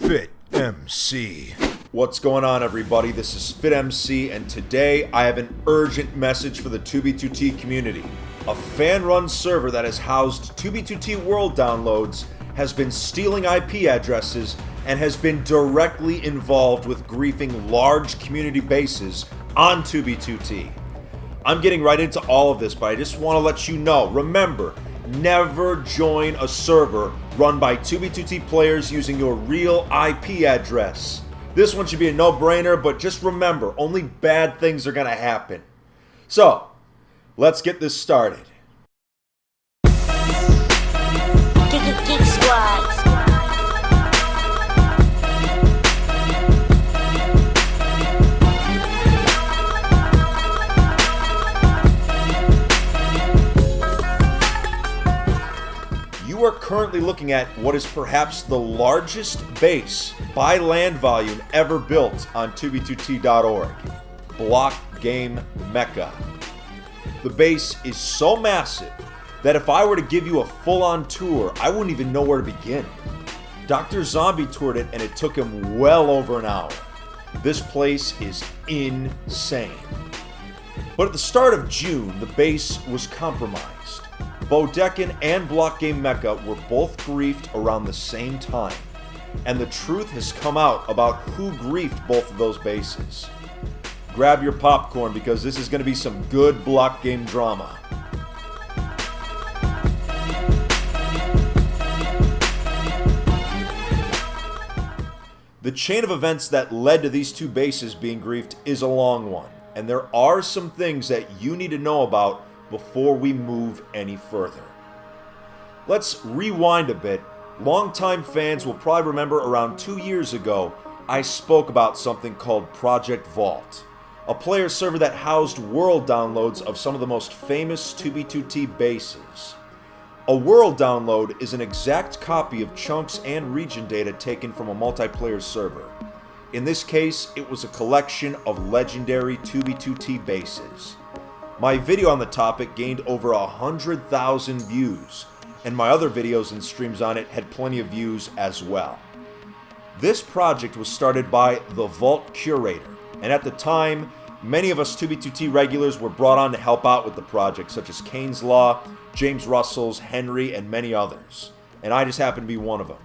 FitMC. What's going on, everybody? This is FitMC, and today I have an urgent message for the 2B2T community. A fan-run server that has housed 2B2T world downloads has been stealing IP addresses and has been directly involved with griefing large community bases on 2B2T. I'm getting right into all of this, but I just want to let you know, remember, never join a server run by 2B2T players using your real IP address. This one should be a no-brainer, but just remember, only bad things are going to happen. So, let's get this started. Geek Squad. You are currently looking at what is perhaps the largest base by land volume ever built on 2b2t.org, Block Game Mecca. The base is so massive that if I were to give you a full-on tour, I wouldn't even know where to begin. Dr. Zombie toured it and it took him well over an hour. This place is insane. But at the start of June, the base was compromised. Bodekin and Block Game Mecca were both griefed around the same time, and the truth has come out about who griefed both of those bases. Grab your popcorn because this is going to be some good Block Game drama. The chain of events that led to these two bases being griefed is a long one, and there are some things that you need to know about before we move any further. Let's rewind a bit. Longtime fans will probably remember around 2 years ago, I spoke about something called Project Vault, a player server that housed world downloads of some of the most famous 2b2t bases. A world download is an exact copy of chunks and region data taken from a multiplayer server. In this case, it was a collection of legendary 2b2t bases. My video on the topic gained over 100,000 views, and my other videos and streams on it had plenty of views as well. This project was started by the Vault Curator, and at the time, many of us 2b2t regulars were brought on to help out with the project, such as Kane's Law, James Russell's, Henry, and many others, and I just happened to be one of them.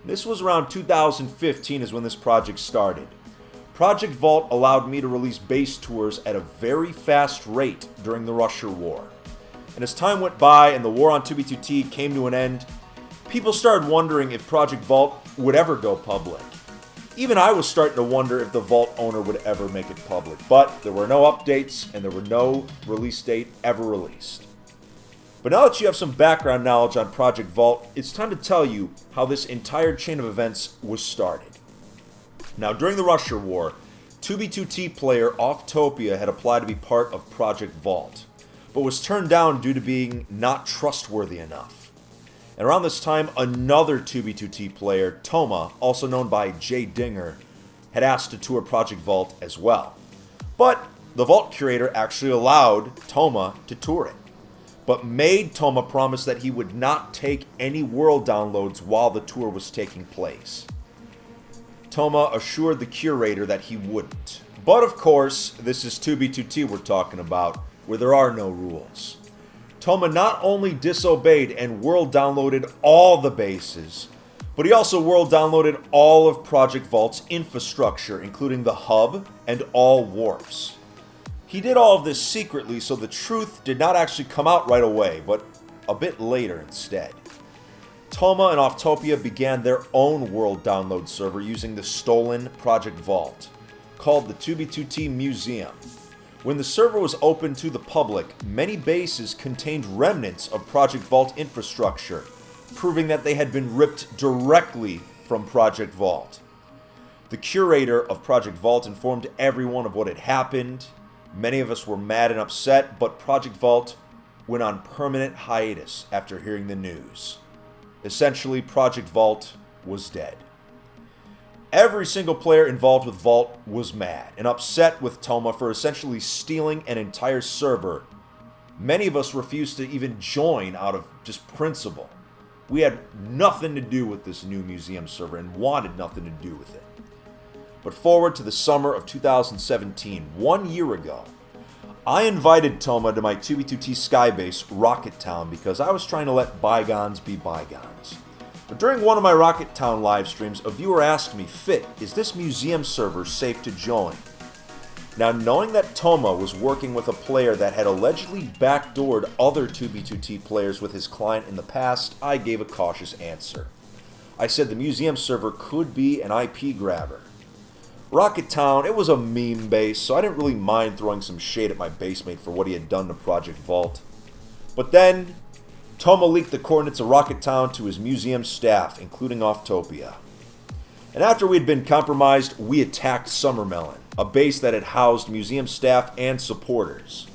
This was around 2015 is when this project started. Project Vault allowed me to release base tours at a very fast rate during the Russia War. And as time went by and the war on 2b2t came to an end, people started wondering if Project Vault would ever go public. Even I was starting to wonder if the Vault owner would ever make it public, but there were no updates and there were no release date ever released. But now that you have some background knowledge on Project Vault, it's time to tell you how this entire chain of events was started. Now, during the Russia War, 2b2t player Offtopia had applied to be part of Project Vault, but was turned down due to being not trustworthy enough. And around this time, another 2b2t player, Toma, also known by Jay Dinger, had asked to tour Project Vault as well. But the Vault Curator actually allowed Toma to tour it, but made Toma promise that he would not take any world downloads while the tour was taking place. Toma assured the curator that he wouldn't. But of course, this is 2b2t we're talking about, where there are no rules. Toma not only disobeyed and world downloaded all the bases, but he also world downloaded all of Project Vault's infrastructure, including the hub and all warps. He did all of this secretly, so the truth did not actually come out right away, but a bit later instead. Toma and Offtopia began their own world download server using the stolen Project Vault, called the 2b2t Museum. When the server was open to the public, many bases contained remnants of Project Vault infrastructure, proving that they had been ripped directly from Project Vault. The curator of Project Vault informed everyone of what had happened. Many of us were mad and upset, but Project Vault went on permanent hiatus after hearing the news. Essentially, Project Vault was dead. Every single player involved with Vault was mad and upset with Toma for essentially stealing an entire server. Many of us refused to even join out of just principle. We had nothing to do with this new museum server and wanted nothing to do with it. But forward to the summer of 2017, 1 year ago, I invited Toma to my 2B2T Skybase, Rocket Town, because I was trying to let bygones be bygones. But during one of my Rocket Town live streams, a viewer asked me, "Fit, is this museum server safe to join?" Now, knowing that Toma was working with a player that had allegedly backdoored other 2B2T players with his client in the past, I gave a cautious answer. I said the museum server could be an IP grabber. Rocket Town, it was a meme base, so I didn't really mind throwing some shade at my basemate for what he had done to Project Vault. But then, Toma leaked the coordinates of Rocket Town to his museum staff, including Offtopia. And after we had been compromised, we attacked Summermelon, a base that had housed museum staff and supporters.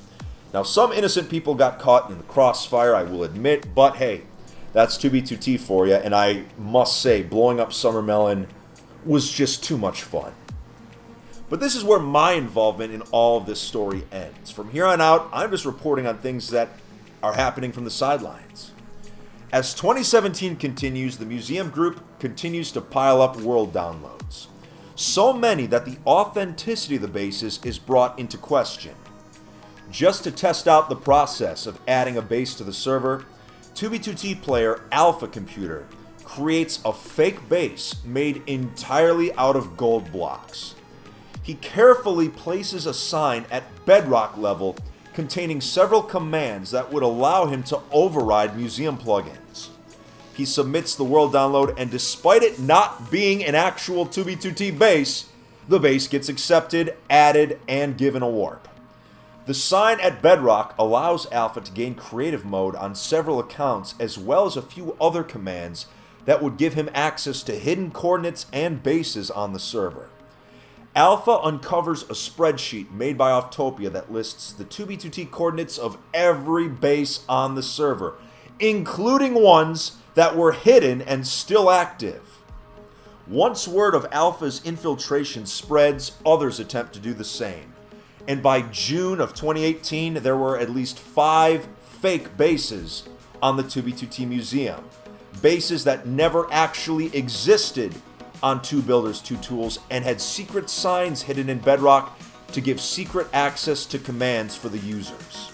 Now, some innocent people got caught in the crossfire, I will admit, but hey, that's 2B2T for you, and I must say, blowing up Summermelon was just too much fun. But this is where my involvement in all of this story ends. From here on out, I'm just reporting on things that are happening from the sidelines. As 2017 continues, the museum group continues to pile up world downloads. So many that the authenticity of the bases is brought into question. Just to test out the process of adding a base to the server, 2B2T player Alpha Computer creates a fake base made entirely out of gold blocks. He carefully places a sign at bedrock level containing several commands that would allow him to override museum plugins. He submits the world download, and despite it not being an actual 2B2T base, the base gets accepted, added, and given a warp. The sign at bedrock allows Alpha to gain creative mode on several accounts, as well as a few other commands that would give him access to hidden coordinates and bases on the server. Alpha uncovers a spreadsheet made by Offtopia that lists the 2B2T coordinates of every base on the server, including ones that were hidden and still active. Once word of Alpha's infiltration spreads, others attempt to do the same. And by June of 2018, there were at least 5 fake bases on the 2B2T Museum. Bases that never actually existed on 2Builders 2 Tools and had secret signs hidden in bedrock to give secret access to commands for the users.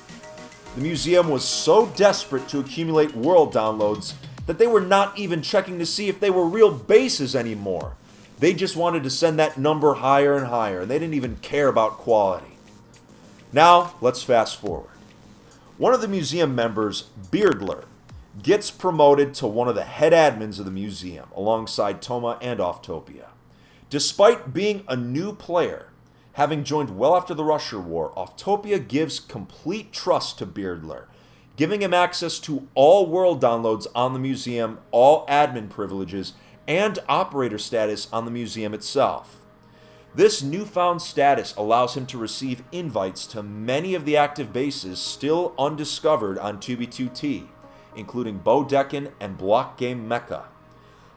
The museum was so desperate to accumulate world downloads that they were not even checking to see if they were real bases anymore. They just wanted to send that number higher and higher, and they didn't even care about quality. Now, let's fast forward. One of the museum members, Beardler, gets promoted to one of the head admins of the museum, alongside Toma and Offtopia. Despite being a new player, having joined well after the Russia War, Offtopia gives complete trust to Beardler, giving him access to all world downloads on the museum, all admin privileges, and operator status on the museum itself. This newfound status allows him to receive invites to many of the active bases still undiscovered on 2B2T, including Bodekin and Block Game Mecca.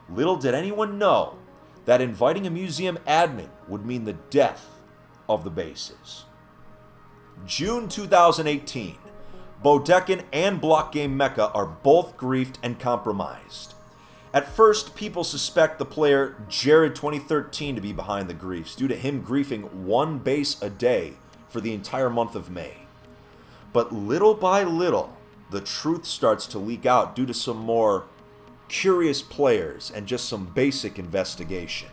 Little did anyone know that inviting a museum admin would mean the death of the bases. June 2018, Bodekin and Block Game Mecca are both griefed and compromised. At first, people suspect the player Jared2013 to be behind the griefs due to him griefing one base a day for the entire month of May. But little by little, the truth starts to leak out due to some more curious players and just some basic investigation.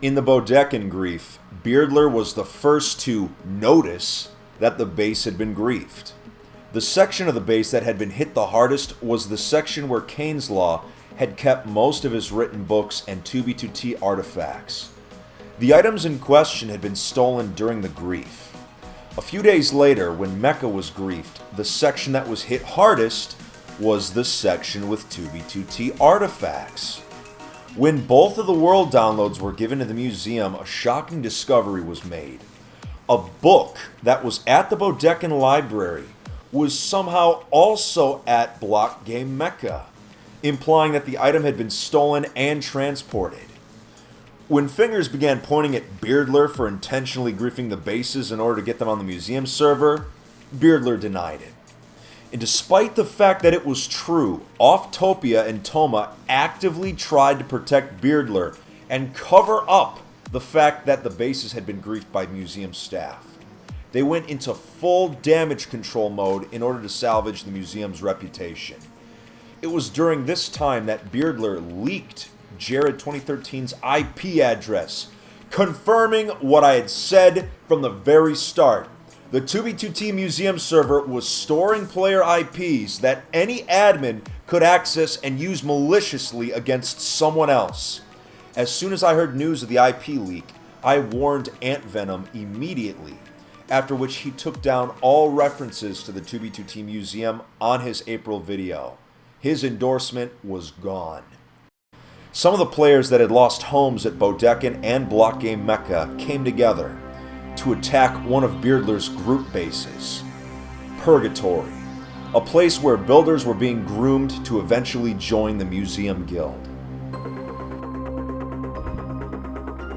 In the Bodekin grief, Beardler was the first to notice that the base had been griefed. The section of the base that had been hit the hardest was the section where Kane's Law had kept most of his written books and 2B2T artifacts. The items in question had been stolen during the grief. A few days later, when Mecca was griefed, the section that was hit hardest was the section with 2B2T artifacts. When both of the world downloads were given to the museum, a shocking discovery was made. A book that was at the Bodekin library was somehow also at Block Game Mecca, implying that the item had been stolen and transported. When fingers began pointing at Beardler for intentionally griefing the bases in order to get them on the museum server, Beardler denied it. And despite the fact that it was true, Offtopia and Toma actively tried to protect Beardler and cover up the fact that the bases had been griefed by museum staff. They went into full damage control mode in order to salvage the museum's reputation. It was during this time that Beardler leaked Jared 2013's IP address, confirming what I had said from the very start. The 2B2T Museum server was storing player IPs that any admin could access and use maliciously against someone else. As soon as I heard news of the IP leak, I warned Ant Venom immediately, after which he took down all references to the 2B2T Museum on his April video. His endorsement was gone. Some of the players that had lost homes at Bodekin and Block Game Mecca came together to attack one of Beardler's group bases, Purgatory, a place where builders were being groomed to eventually join the Museum Guild.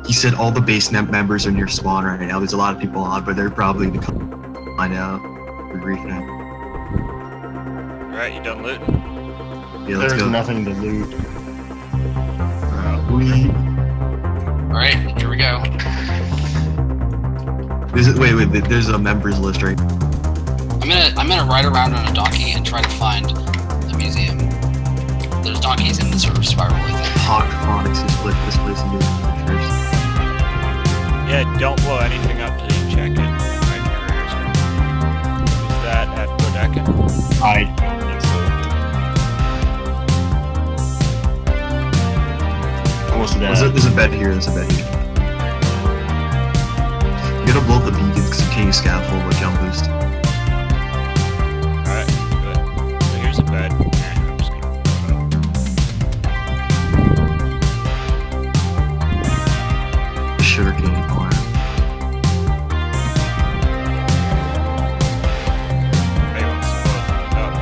He said all the base members are near spawn right now. There's a lot of people on, but they're probably going to find out. We're griefing him. Alright, you done looting? Yeah, let's There's go. nothing to loot. Alright, here we go. There's a members list right. I'm gonna ride around on a donkey and try to find the museum. There's donkeys in the sort of spiral, I think. Hawk Phonics has split this place into first. Yeah, don't blow anything up till you check it. Right here, is that at Bodekin? I don't think so. What's that? There's a bed here. You gotta blow up the beacons because you can't use scaffold or jump boost. Alright, good. So here's a bed. I'm just gonna blow it up. Sugar cane corner. Maybe let's blow it up.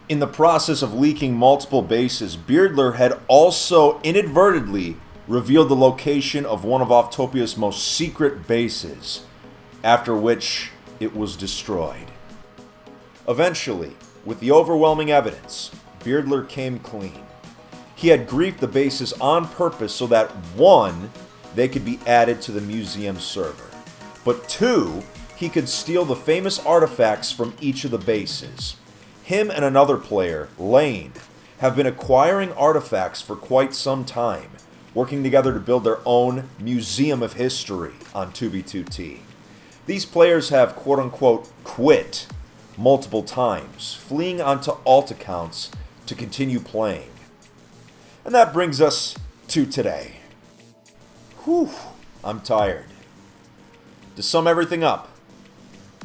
In the process of leaking multiple bases, Beardler had also inadvertently revealed the location of one of Offtopia's most secret bases, after which it was destroyed. Eventually, with the overwhelming evidence, Beardler came clean. He had griefed the bases on purpose so that 1, they could be added to the museum server, but 2, he could steal the famous artifacts from each of the bases. Him and another player, Lane, have been acquiring artifacts for quite some time, working together to build their own Museum of History on 2B2T. These players have quote-unquote quit multiple times, fleeing onto alt accounts to continue playing. And that brings us to today. Whew, I'm tired. To sum everything up,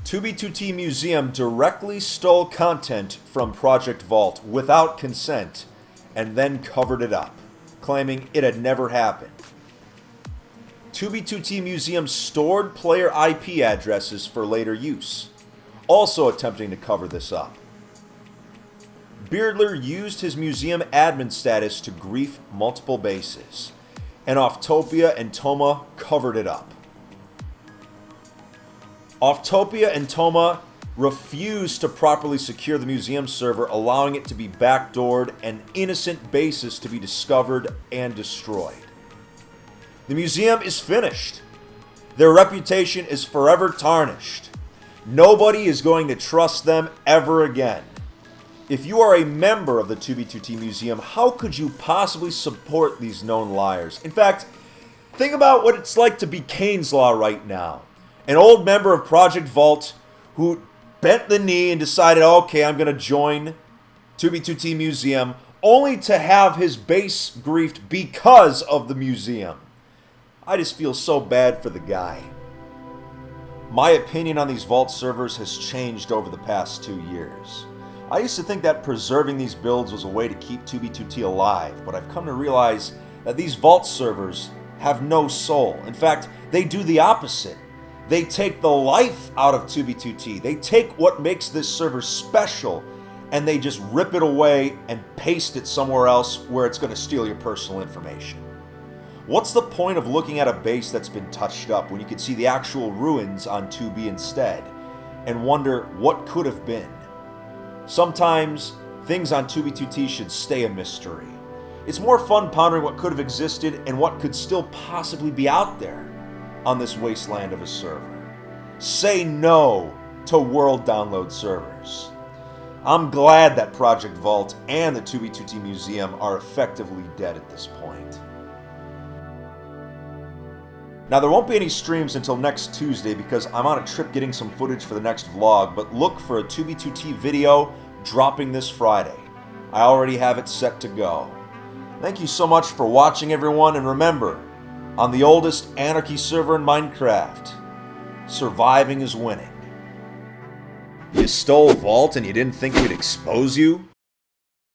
2B2T Museum directly stole content from Project Vault without consent and then covered it up, claiming it had never happened. 2B2T Museum stored player IP addresses for later use, also attempting to cover this up. Beardler used his museum admin status to grief multiple bases, and Offtopia and Toma covered it up. Offtopia and Toma refused to properly secure the museum server, allowing it to be backdoored and innocent bases to be discovered and destroyed. The museum is finished. Their reputation is forever tarnished. Nobody is going to trust them ever again. If you are a member of the 2B2T Museum, how could you possibly support these known liars? In fact, think about what it's like to be Kane's Law right now. An old member of Project Vault who bent the knee and decided, okay, I'm going to join 2B2T Museum, only to have his base griefed because of the museum. I just feel so bad for the guy. My opinion on these Vault servers has changed over the past 2 years. I used to think that preserving these builds was a way to keep 2B2T alive, but I've come to realize that these Vault servers have no soul. In fact, they do the opposite. They take the life out of 2B2T. They take what makes this server special and they just rip it away and paste it somewhere else where it's going to steal your personal information. What's the point of looking at a base that's been touched up when you can see the actual ruins on 2B instead, and wonder what could have been? Sometimes, things on 2B2T should stay a mystery. It's more fun pondering what could have existed and what could still possibly be out there on this wasteland of a server. Say no to world download servers. I'm glad that Project Vault and the 2B2T Museum are effectively dead at this point. Now, there won't be any streams until next Tuesday because I'm on a trip getting some footage for the next vlog, but look for a 2B2T video dropping this Friday. I already have it set to go. Thank you so much for watching, everyone, and remember, on the oldest Anarchy server in Minecraft, surviving is winning. You stole Vault and you didn't think we'd expose you?